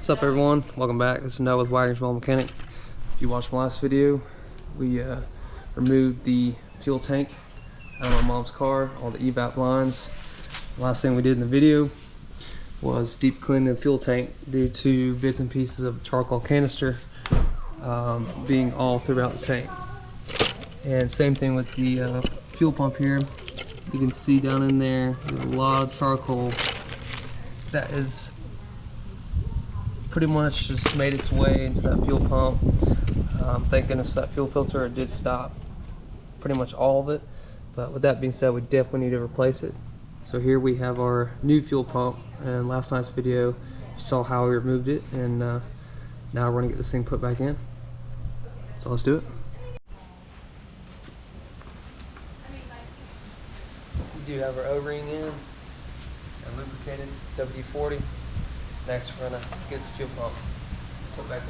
What's up, everyone? Welcome back. This is Noah with Wagner's Mobile Mechanic. If you watched my last video, we removed the fuel tank out of my mom's car, all the evap lines. Last thing we did in the video was deep cleaning the fuel tank due to bits and pieces of charcoal canister being all throughout the tank. And same thing with the fuel pump here. You can see down in there, there's a lot of charcoal that is pretty much just made its way into that fuel pump. Thank goodness for that fuel filter. It did stop pretty much all of it, but with that being said, we definitely need to replace it. So here we have our new fuel pump, and last night's video you saw how we removed it, and now we're going to get this thing put back in. So let's do it. We do have our O-ring in and lubricated WD-40. Next, we're gonna get the fuel pump put back in.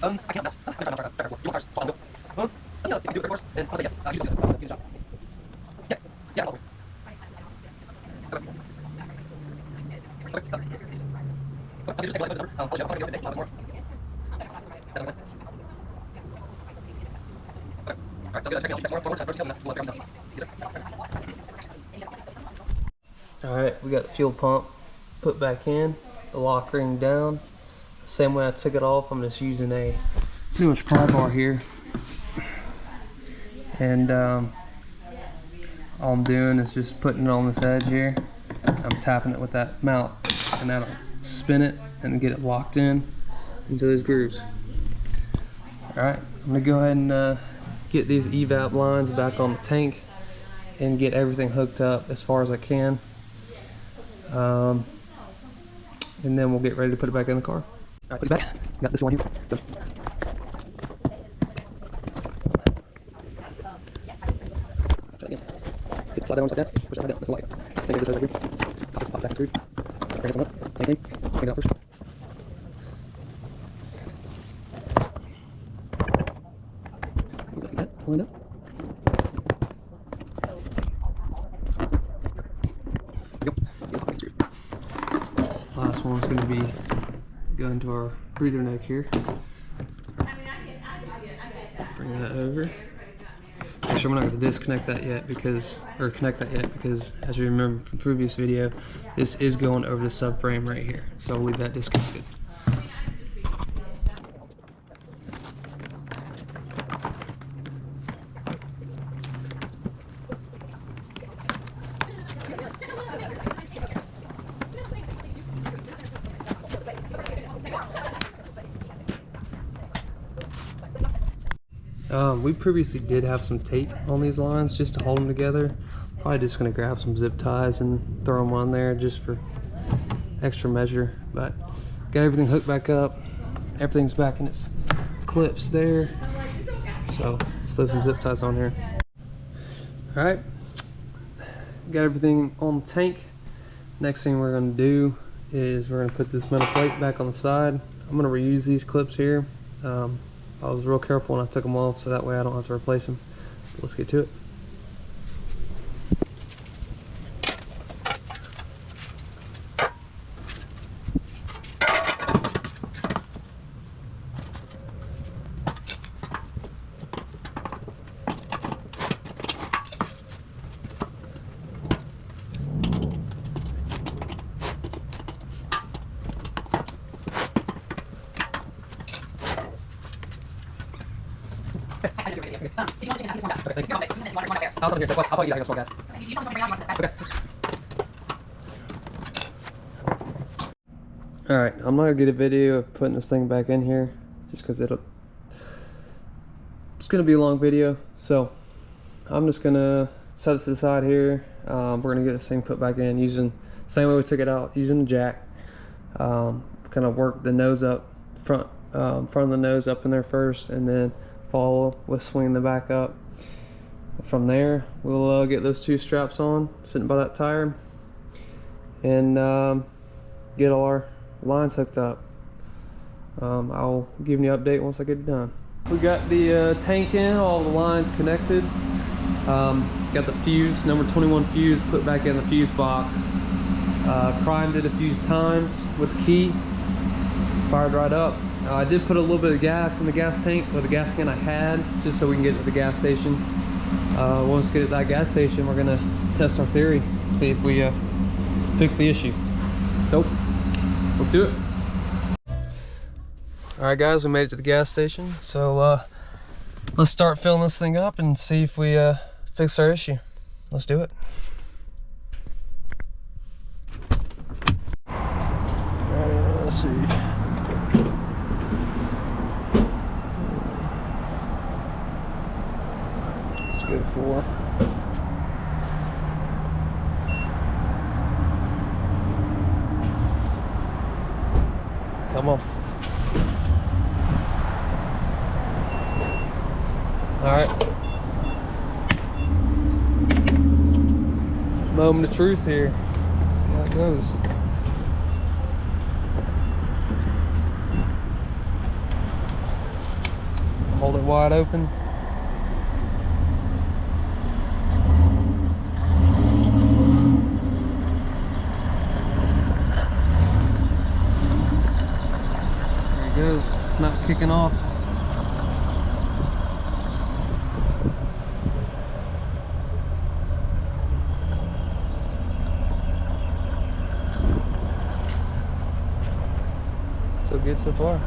I can't. You want cars? So I'll go. Let me know if you do it first, and I'll say yes. You do it. Good job. Yeah. Yeah. Okay. Okay. So just take a look at this number. I'll let you know. I'll give it a day. More. That's okay. Okay. All right. So good. Check more. We'll let everyone know. Yes, sir. All right. We got the fuel pump put back in. The lock ring down. Same way I took it off, I'm just using a pretty much pry bar here, and all I'm doing is just putting it on this edge here. I'm tapping it with that mallet, and that'll spin it and get it locked in into those grooves. All right, I'm gonna go ahead and get these evap lines back on the tank and get everything hooked up as far as I can, and then we'll get ready to put it back in the car. Alright, put it back. Got this one here. Go. Try again. Hit the slide down, like that. Push it right down. That's a light. Same thing, this over here. Just pop back through. Bring this one up. Same thing. Clean it out first. Like that. Pull it up. There you go. Get it through. Last one's going to be go into our breather neck here. Bring that over. Make sure we're not going to disconnect that yet because, or connect that yet because, as you remember from the previous video, this is going over the subframe right here. So I'll leave that disconnected. We previously did have some tape on these lines just to hold them together. Probably just going to grab some zip ties and throw them on there just for extra measure. But got everything hooked back up. Everything's back in its clips there. So let's throw some zip ties on here. All right, got everything on the tank. Next thing we're going to do is we're going to put this metal plate back on the side. I'm going to reuse these clips here. I was real careful when I took them off, so that way I don't have to replace them. But let's get to it. I'll come here. I'll put you back. Okay. All right, I'm not gonna get a video of putting this thing back in here, just because it's gonna be a long video. So I'm just gonna set it to the side here. We're gonna get this thing put back in using the same way we took it out, using the jack. Kind of work the nose up, front of the nose up in there first, and then follow with swinging the back up. From there, we'll get those two straps on, sitting by that tire, and get all our lines hooked up. I'll give you an update once I get it done. We got the tank in, all the lines connected. Got the fuse, number 21 fuse, put back in the fuse box. Primed it a few times with the key, fired right up. I did put a little bit of gas in the gas tank, or the gas can I had, just so we can get to the gas station. Once we get to that gas station, we're gonna test our theory, see if we fix the issue. So, let's do it. All right, guys, we made it to the gas station. So let's start filling this thing up and see if we fix our issue. Let's do it. Let's see. Go for. Come on. All right. Moment of truth here. Let's see how it goes. Hold it wide open. It's not kicking off. So good so far.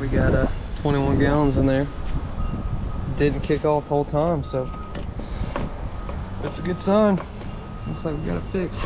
We got 21 gallons in there. Didn't kick off the whole time, so that's a good sign. Looks like we got it fixed.